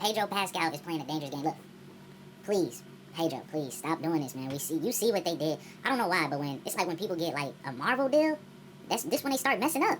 Pedro Pascal is playing a dangerous game. Look, please, Pedro, please stop doing this, man. You see what they did. I don't know why, but when it's like when people get like a Marvel deal, this when they start messing up,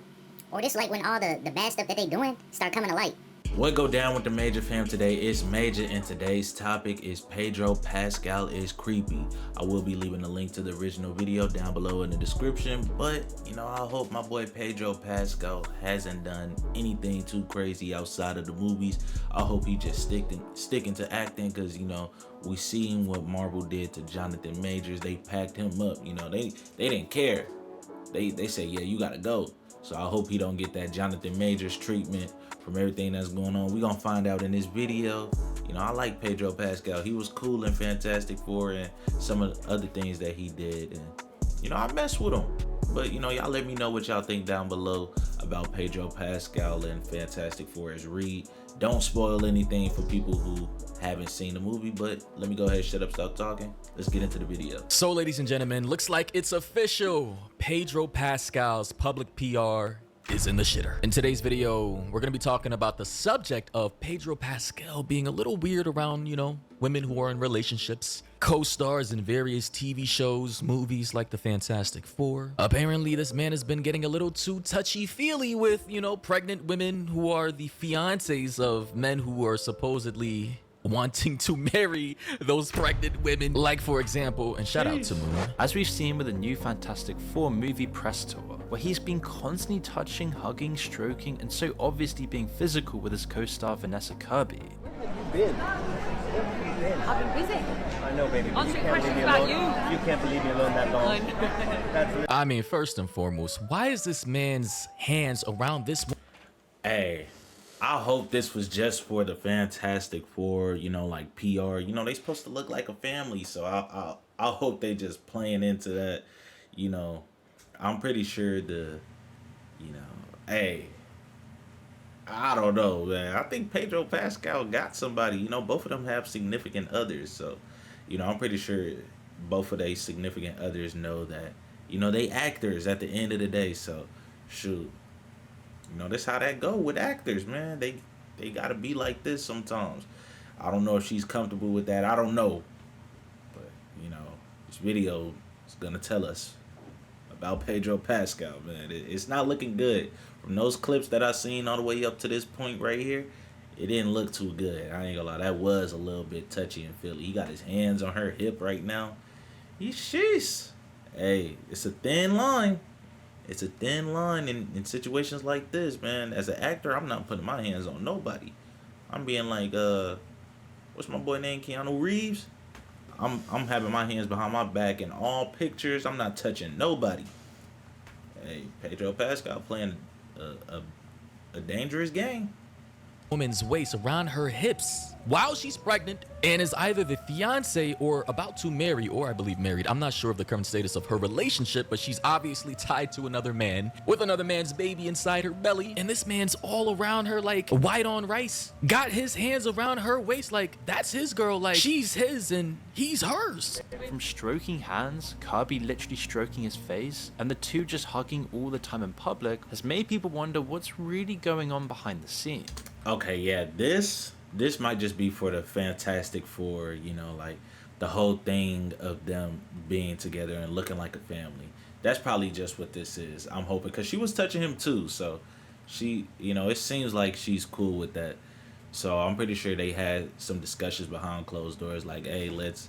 or this like when all the bad stuff that they doing start coming to light. What go down with the Major fam today is Major, and today's topic is Pedro Pascal is creepy. I will be leaving a link to the original video down below in the description, but I hope my boy Pedro Pascal hasn't done anything too crazy outside of the movies. I hope he just sticking to acting, because we seen what Marvel did to Jonathan Majors. They packed him up. They didn't care. They say, yeah, you gotta go. So I hope he don't get that Jonathan Majors treatment from everything that's going on. We gonna find out in this video. I like Pedro Pascal. He was cool in Fantastic Four and some of the other things that he did. And I mess with him. But y'all let me know what y'all think down below about Pedro Pascal and Fantastic Four as Reed. Don't spoil anything for people who haven't seen the movie, but let me go ahead, shut up, stop talking. Let's get into the video. So ladies and gentlemen, looks like it's official. Pedro Pascal's public PR is in the shitter. In today's video, we're gonna be talking about the subject of Pedro Pascal being a little weird around, women who are in relationships, co-stars in various TV shows, movies like the Fantastic Four. Apparently, this man has been getting a little too touchy-feely with, pregnant women who are the fiancés of men who are supposedly wanting to marry those pregnant women. Like, for example, and shout out to Moon. As we've seen with the new Fantastic Four movie press tour, where he's been constantly touching, hugging, stroking, and so obviously being physical with his co-star Vanessa Kirby. Where have you been? I've been busy. I know, baby. Answering questions about you. You can't believe me alone that long. I mean, first and foremost, why is this man's hands around this? Hey, I hope this was just for the Fantastic Four, like PR. They supposed to look like a family, so I hope they just playing into that. I'm pretty sure hey, I don't know, man. I think Pedro Pascal got somebody. Both of them have significant others, so I'm pretty sure both of their significant others know that they actors at the end of the day. So shoot. That's how that go with actors, man. They gotta be like this sometimes. I don't know if she's comfortable with that. I don't know. But, this video is gonna tell us about Pedro Pascal, man. It's not looking good. From those clips that I seen all the way up to this point right here, it didn't look too good. I ain't gonna lie. That was a little bit touchy and feely. He got his hands on her hip right now. Sheesh. Hey, it's a thin line. It's a thin line in situations like this, man. As an actor, I'm not putting my hands on nobody. I'm being like, what's my boy name? Keanu Reeves. I'm having my hands behind my back in all pictures. I'm not touching nobody. Hey, Pedro Pascal playing a dangerous game. Woman's waist around her hips while she's pregnant and is either the fiance or about to marry, or I believe married. I'm not sure of the current status of her relationship, but she's obviously tied to another man with another man's baby inside her belly, and this man's all around her like white on rice. Got his hands around her waist like that's his girl, like she's his and he's hers. From stroking hands, Kirby literally stroking his face, and the two just hugging all the time in public has made people wonder what's really going on behind the scenes. Okay, yeah, this might just be for the Fantastic Four, like the whole thing of them being together and looking like a family. That's probably just what this is. I'm hoping, because she was touching him too, so she, it seems like she's cool with that. So I'm pretty sure they had some discussions behind closed doors, like, hey, let's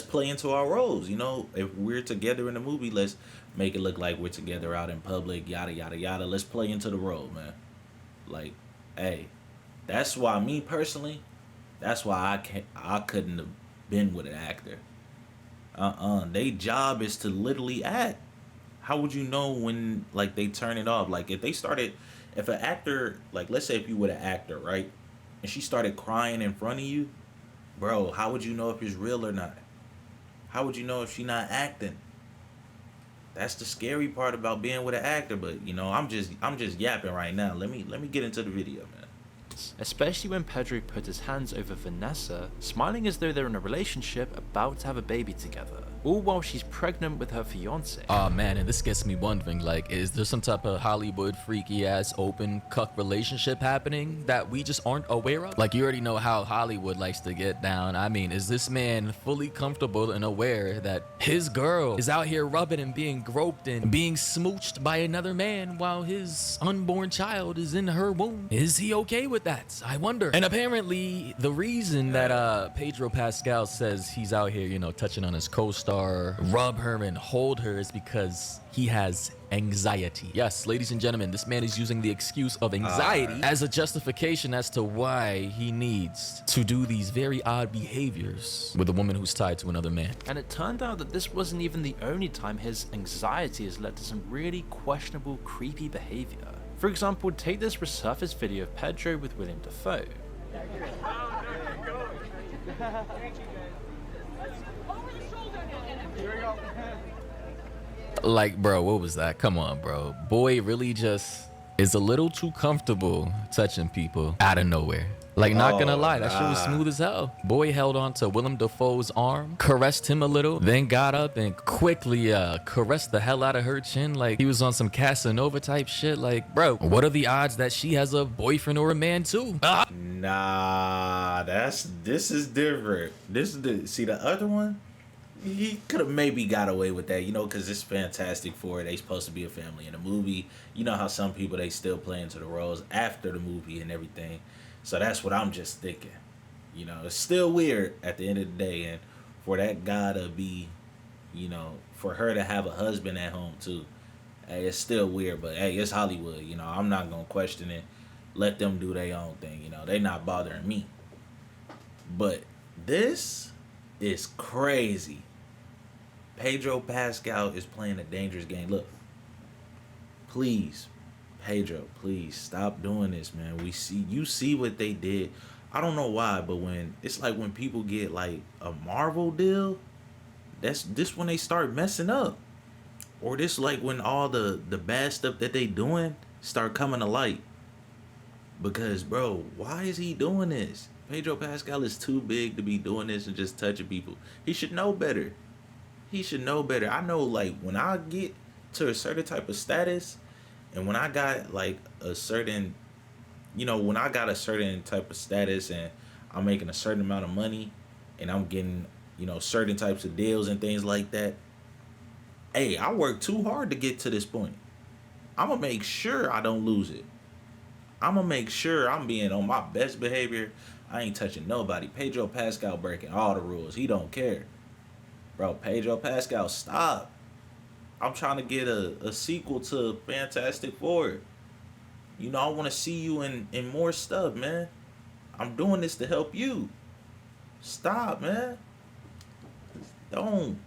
play into our roles. If we're together in the movie, let's make it look like we're together out in public, yada yada yada. Let's play into the role, man. Like, hey, that's why me personally, that's why I couldn't have been with an actor. They job is to literally act. How would you know when they turn it off? Like if an actor, let's say if you were an actor, right? And she started crying in front of you, bro, how would you know if it's real or not? How would you know if she's not acting? That's the scary part about being with an actor, but I'm just yapping right now. Let me get into the video, man. reactions, especially when Pedro put his hands over Vanessa, smiling as though they're in a relationship about to have a baby together, all while she's pregnant with her fiance. Oh man, and this gets me wondering, like, is there some type of Hollywood freaky ass open cuck relationship happening that we just aren't aware of? Like, you already know how Hollywood likes to get down. I mean, is this man fully comfortable and aware that his girl is out here rubbing and being groped and being smooched by another man while his unborn child is in her womb? Is he okay with that? I wonder. And apparently the reason that Pedro Pascal says he's out here, you know, touching on his co-star, rub her and hold her, is because he has anxiety. Yes, ladies and gentlemen, this man is using the excuse of anxiety as a justification as to why he needs to do these very odd behaviors with a woman who's tied to another man. And it turned out that this wasn't even the only time his anxiety has led to some really questionable, creepy behavior. For example, take this resurfaced video of Pedro with William Dafoe. Like, bro, what was that? Come on, bro. Boy really just is a little too comfortable touching people out of nowhere. Like, not gonna lie, that shit was smooth as hell. Boy held on to Willem Dafoe's arm, caressed him a little, then got up and quickly caressed the hell out of her chin like he was on some Casanova type shit. Like, bro, what are the odds that she has a boyfriend or a man too? Nah, this is different. See the other one? He could have maybe got away with that, you know, because it's Fantastic Four. They supposed to be a family in the movie. You know how some people, they still play into the roles after the movie and everything. So that's what I'm just thinking. You know, it's still weird at the end of the day. And for that guy to be, you know, for her to have a husband at home too. Hey, it's still weird, but hey, it's Hollywood. You know, I'm not going to question it. Let them do their own thing. You know, they not bothering me. But this is crazy. Pedro Pascal is playing a dangerous game. Look, please, Pedro, please stop doing this, man. You see what they did. I don't know why, but it's like when people get like a Marvel deal, this when they start messing up. Or this like when all the bad stuff that they doing start coming to light. Because, bro, why is he doing this? Pedro Pascal is too big to be doing this and just touching people. He should know better. He should know better. I know, like, when I get to a certain type of status, and when I got, like, a certain, you know, when I got a certain type of status and I'm making a certain amount of money and I'm getting, you know, certain types of deals and things like that, hey, I worked too hard to get to this point. I'm going to make sure I don't lose it. I'm going to make sure I'm being on my best behavior. I ain't touching nobody. Pedro Pascal breaking all the rules. He don't care. Bro, Pedro Pascal, stop. I'm trying to get a sequel to Fantastic Four. You know, I want to see you in more stuff, man. I'm doing this to help you. Stop, man. Don't.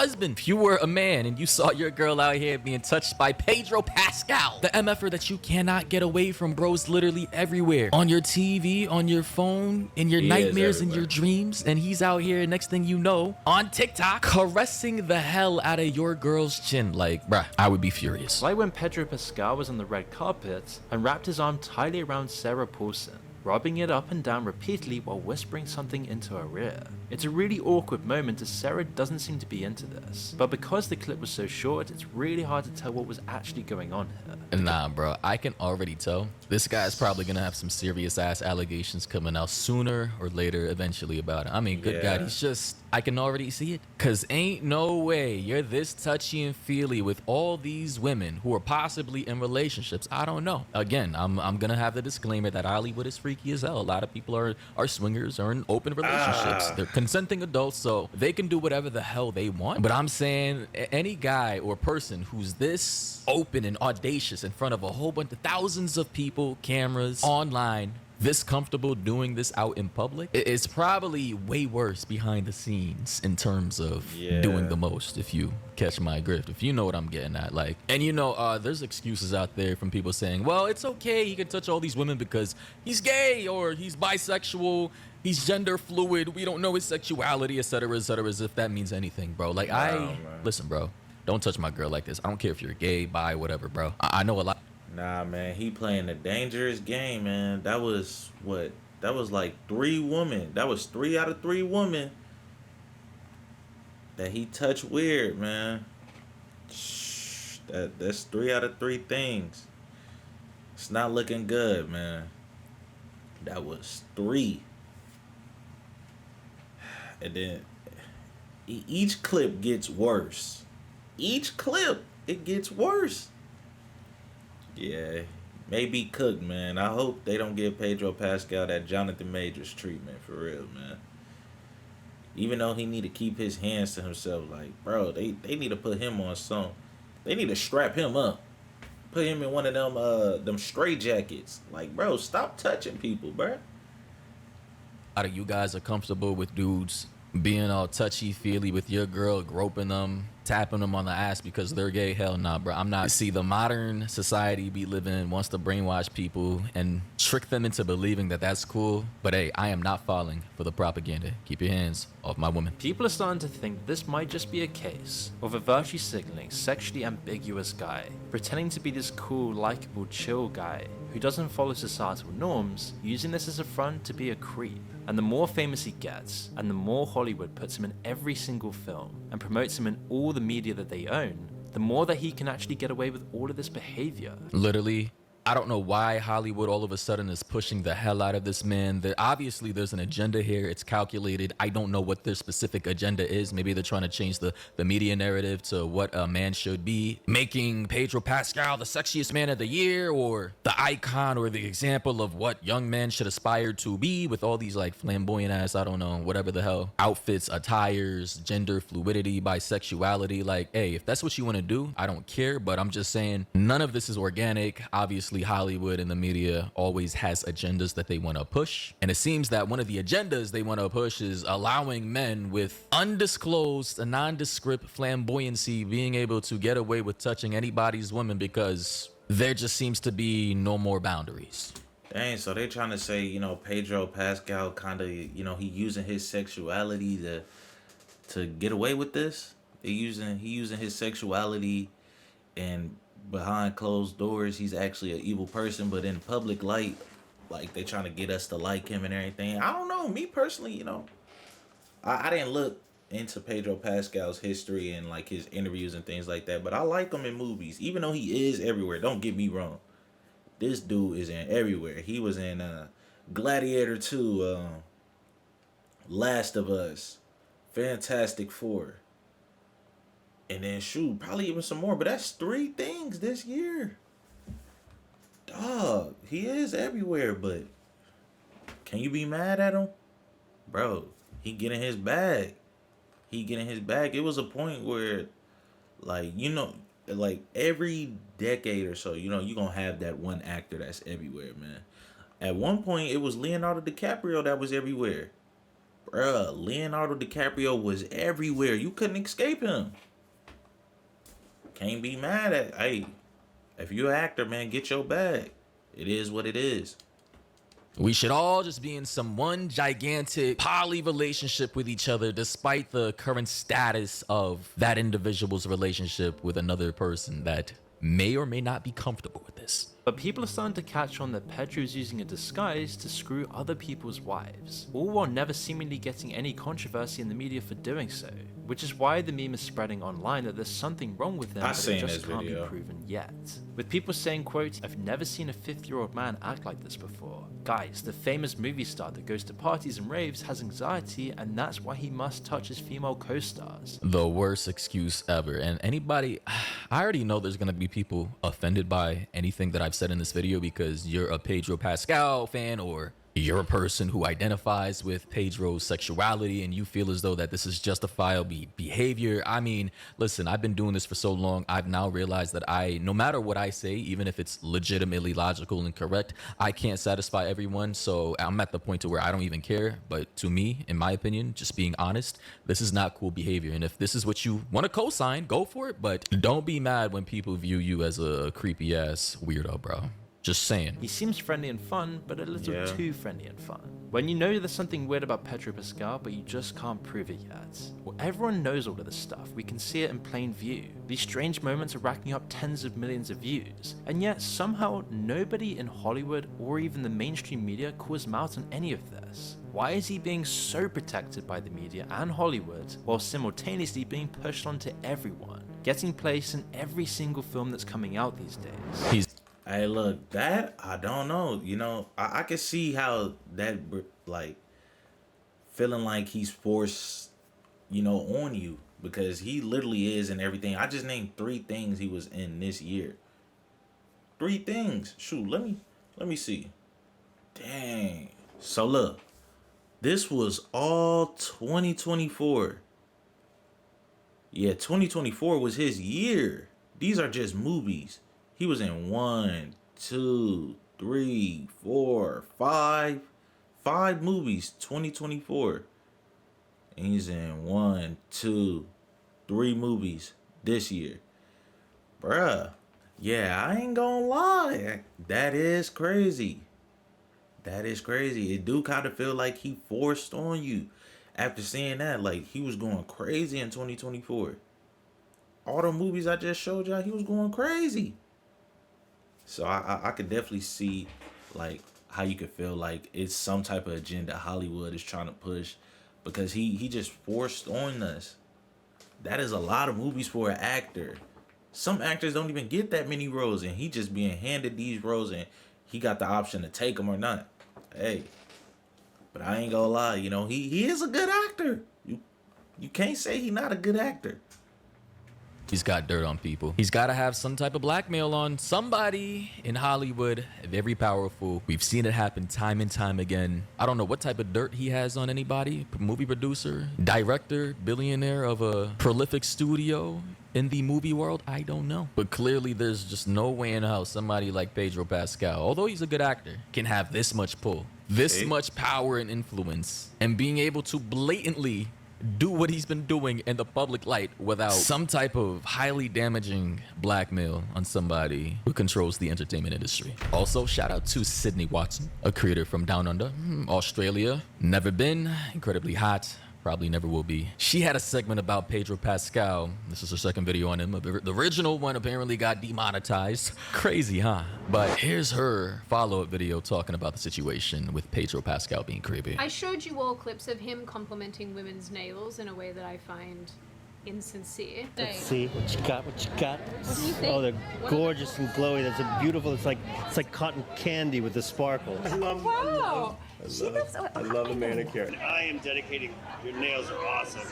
Husband, if you were a man and you saw your girl out here being touched by Pedro Pascal, the MFer that you cannot get away from, bro's literally everywhere. On your TV, on your phone, in your nightmares, in your dreams, and he's out here, next thing you know, on TikTok, caressing the hell out of your girl's chin. Like, bruh, I would be furious. Like when Pedro Pascal was on the red carpet and wrapped his arm tightly around Sarah Paulson, rubbing it up and down repeatedly while whispering something into her ear. It's a really awkward moment as Sarah doesn't seem to be into this, but because the clip was so short, it's really hard to tell what was actually going on here. Nah, bro, I can already tell. This guy's probably gonna have some serious ass allegations coming out sooner or later eventually about it. I mean, good God, he's just, I can already see it. Cause ain't no way you're this touchy and feely with all these women who are possibly in relationships. I don't know. Again, I'm gonna have the disclaimer that Hollywood is freaky as hell. A lot of people are swingers or in open relationships. They're consenting adults, so they can do whatever the hell they want. But I'm saying any guy or person who's this open and audacious in front of a whole bunch of thousands of people, cameras, online, this comfortable doing this out in public, it's probably way worse behind the scenes in terms of doing the most, if you catch my drift, if you know what I'm getting at. Like, and you know, there's excuses out there from people saying, well, it's okay, he can touch all these women because he's gay or he's bisexual, he's gender fluid, we don't know his sexuality, etc., as if that means anything, bro. Like, listen, bro, don't touch my girl like this. I don't care if you're gay, bi, whatever, bro. I know a lot. Nah, man, he playing a dangerous game, man. That was what? That was like 3 women. That was 3 out of 3 women that he touched weird, man. That's 3 out of 3 things. It's not looking good, man. That was 3. And then each clip gets worse. Each clip, it gets worse. Yeah, maybe cooked, man. I hope they don't give Pedro Pascal that Jonathan Majors treatment for real, man. Even though he need to keep his hands to himself, like, bro, they need to put him on some. They need to strap him up. Put him in one of them straight jackets. Like, bro, stop touching people, bro. A lot of you guys are comfortable with dudes being all touchy-feely with your girl, groping them, tapping them on the ass because they're gay. Hell nah, bro. I'm not. See, the modern society we live in wants to brainwash people and trick them into believing that that's cool. But hey, I am not falling for the propaganda. Keep your hands off my woman. People are starting to think this might just be a case of a virtue signaling, sexually ambiguous guy, pretending to be this cool, likable, chill guy who doesn't follow societal norms, using this as a front to be a creep. And the more famous he gets, and the more Hollywood puts him in every single film and promotes him in all the media that they own, the more that he can actually get away with all of this behavior. Literally, I don't know why Hollywood all of a sudden is pushing the hell out of this man. Obviously, there's an agenda here. It's calculated. I don't know what their specific agenda is. Maybe they're trying to change the media narrative to what a man should be, making Pedro Pascal the sexiest man of the year, or the icon or the example of what young men should aspire to be, with all these like flamboyant ass, I don't know, whatever the hell, outfits, attires, gender fluidity, bisexuality. Like, hey, if that's what you want to do, I don't care. But I'm just saying, none of this is organic. Obviously, Hollywood and the media always has agendas that they want to push, and it seems that one of the agendas they want to push is allowing men with undisclosed, nondescript flamboyancy being able to get away with touching anybody's woman because there just seems to be no more boundaries. Dang, so they trying to say, Pedro Pascal kind of, he using his sexuality to get away with this. He using his sexuality, and behind closed doors, he's actually an evil person, but in public light, like, they trying to get us to like him and everything. I don't know. Me personally, I didn't look into Pedro Pascal's history and like his interviews and things like that, but I like him in movies, even though he is everywhere. Don't get me wrong. This dude is in everywhere. He was in Gladiator 2, Last of Us, Fantastic Four. And then, shoot, probably even some more. But that's 3 things this year. Dog, he is everywhere, but can you be mad at him? Bro, he getting his bag. It was a point where, like, like every decade or so, you're going to have that one actor that's everywhere, man. At one point, it was Leonardo DiCaprio that was everywhere. Bruh, Leonardo DiCaprio was everywhere. You couldn't escape him. Can't be mad at, hey, if you're an actor, man, get your bag. It is what it is. We should all just be in some one gigantic poly relationship with each other, despite the current status of that individual's relationship with another person that may or may not be comfortable with this. But people are starting to catch on that Pedro's using a disguise to screw other people's wives, all while never seemingly getting any controversy in the media for doing so, which is why the meme is spreading online that there's something wrong with him, but it just can't be proven yet. With people saying, quote, "I've never seen a 50-year-old man act like this before. Guys, the famous movie star that goes to parties and raves has anxiety, and that's why he must touch his female co-stars." The worst excuse ever. And anybody, I already know there's gonna be people offended by anything that I've said in this video because you're a Pedro Pascal fan, or you're a person who identifies with Pedro's sexuality and you feel as though that this is justifiable behavior. I mean, listen, I've been doing this for so long. I've now realized that no matter what I say, even if it's legitimately logical and correct, I can't satisfy everyone. So I'm at the point to where I don't even care. But to me, in my opinion, just being honest, this is not cool behavior. And if this is what you want to co-sign, go for it. But don't be mad when people view you as a creepy ass weirdo, bro. Just saying. He seems friendly and fun, but a little Yeah. too friendly and fun. When you know there's something weird about Pedro Pascal, but you just can't prove it yet. Well, everyone knows all of this stuff. We can see it in plain view. These strange moments are racking up tens of millions of views, and yet somehow nobody in Hollywood or even the mainstream media calls him out on any of this. Why is he being so protected by the media and Hollywood, while simultaneously being pushed onto everyone, getting placed in every single film that's coming out these days? He's Hey, look, that I don't know. You know, I can see how that like feeling like he's forced, you know, on you because he literally is in everything. I just named 3 things he was in this year. 3 things. Shoot, let me see. Dang. So look, this was all 2024. Yeah, 2024 was his year. These are just movies. He was in 1, 2, 3, 4, 5 movies, 2024. And he's in 1, 2, 3 movies this year. Bruh. Yeah, I ain't gonna lie. That is crazy. That is crazy. It do kind of feel like he forced on you. After seeing that, like, he was going crazy in 2024. All the movies I just showed y'all, he was going crazy. So I could definitely see, like, how you could feel like it's some type of agenda Hollywood is trying to push because he just forced on us. That is a lot of movies for an actor. Some actors don't even get that many roles, and he just being handed these roles, and he got the option to take them or not. Hey, but I ain't gonna lie, you know, he is a good actor. You can't say he not a good actor. He's got dirt on people. He's got to have some type of blackmail on somebody in Hollywood. Very powerful. We've seen it happen time and time again. I don't know what type of dirt he has on anybody. Movie producer, director, billionaire of a prolific studio in the movie world. I don't know. But clearly there's just no way in how somebody like Pedro Pascal, although he's a good actor, can have this much pull, this much power and influence, and being able to blatantly do what he's been doing in the public light without some type of highly damaging blackmail on somebody who controls the entertainment industry. Also, shout out to Sydney Watson, a creator from Down Under, Australia. Never been, incredibly hot, probably never will be. She had a segment about Pedro Pascal. This is her second video on him. The original one apparently got demonetized. Crazy, huh? But here's her follow-up video talking about the situation with Pedro Pascal being creepy. I showed you all clips of him complimenting women's nails in a way that I find insincere. Let's see what you got. What you got? What do you think? Oh, they're What- gorgeous and glowy. That's a beautiful. It's like cotton candy with the sparkles. Wow! I love a manicure. I am dedicating. Your nails are awesome.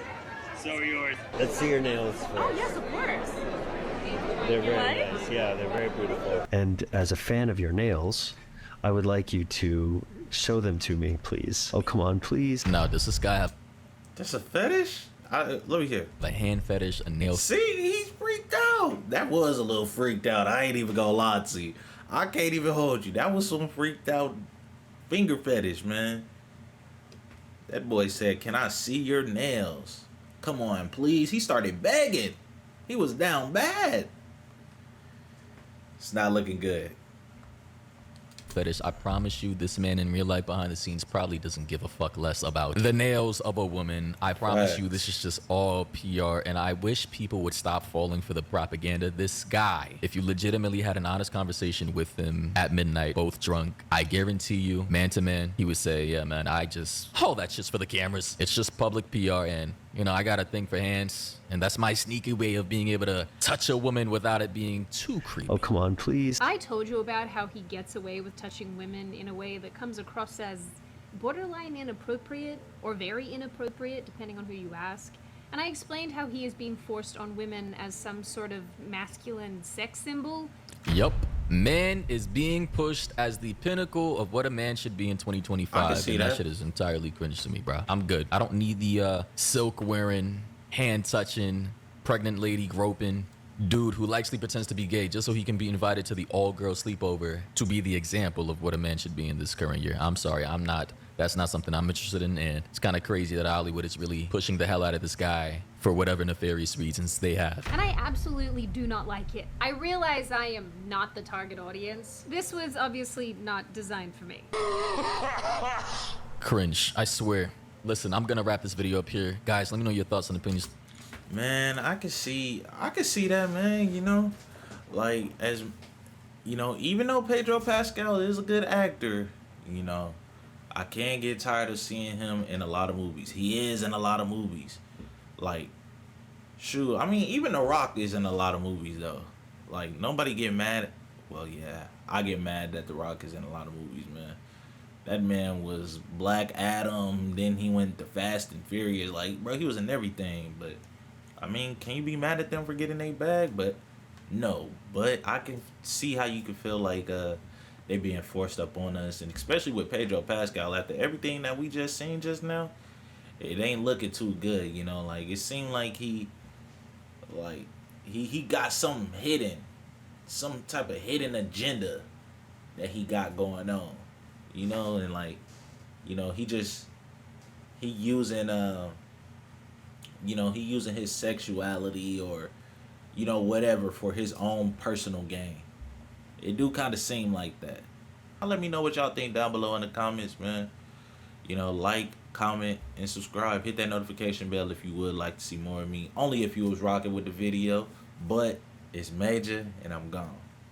So are yours. Let's see your nails. Oh, yes, of course. They're very like? nice. Yeah, they're very beautiful. And as a fan of your nails, I would like you to show them to me, please. Oh, come on, please. Now, does this guy have That's a fetish? Let me hear. a hand fetish, a nail? See, he's freaked out. That was a little freaked out. I ain't even gonna lie to you. I can't even hold you. That was some freaked out finger fetish, man. That boy said, "Can I see your nails? Come on, please." He started begging. He was down bad. It's not looking good. Fetish. I promise you, this man in real life behind the scenes probably doesn't give a fuck less about the nails of a woman. I promise you, this is just all PR, and I wish people would stop falling for the propaganda. This guy, if you legitimately had an honest conversation with him at midnight, both drunk, I guarantee you, man to man, he would say, yeah, man, all that shit's for the cameras. It's just public PR, and you know, I got a thing for hands, and that's my sneaky way of being able to touch a woman without it being too creepy. Oh, come on, please. I told you about how he gets away with touching women in a way that comes across as borderline inappropriate or very inappropriate, depending on who you ask. And I explained how he is being forced on women as some sort of masculine sex symbol. Yup. Man is being pushed as the pinnacle of what a man should be in 2025. I can see and that that. shit is entirely cringe to me, bro. I'm good. I don't need the silk wearing, hand touching, pregnant lady groping dude who likely pretends to be gay just so he can be invited to the all girl sleepover to be the example of what a man should be in this current year. I'm sorry, I'm not That's not something I'm interested in, and it's kind of crazy that Hollywood is really pushing the hell out of this guy for whatever nefarious reasons they have. And I absolutely do not like it. I realize I am not the target audience. This was obviously not designed for me. Cringe, I swear. Listen, I'm gonna wrap this video up here. Guys, let me know your thoughts and opinions. Man, I could see that, man, you know? Like, as, you know, even though Pedro Pascal is a good actor, you know, I can't get tired of seeing him in a lot of movies. He is in a lot of movies. Like, shoot, I mean, even The Rock is in a lot of movies, though. Like, nobody get mad. Well, yeah, I get mad that The Rock is in a lot of movies, man. That man was Black Adam, then he went to Fast and Furious. Like, bro, he was in everything. But, I mean, can you be mad at them for getting their bag? But, no. But I can see how you can feel like they being forced up on us. And especially with Pedro Pascal, after everything that we just seen just now, it ain't looking too good, you know? Like, it seemed like he got something hidden. Some type of hidden agenda that he got going on. You know, and like, you know, he using his sexuality or, you know, whatever for his own personal gain. It do kind of seem like that. Let me know what y'all think down below in the comments, man. You know, like, comment, and subscribe. Hit that notification bell if you would like to see more of me. Only if you was rocking with the video. But it's Major, and I'm gone.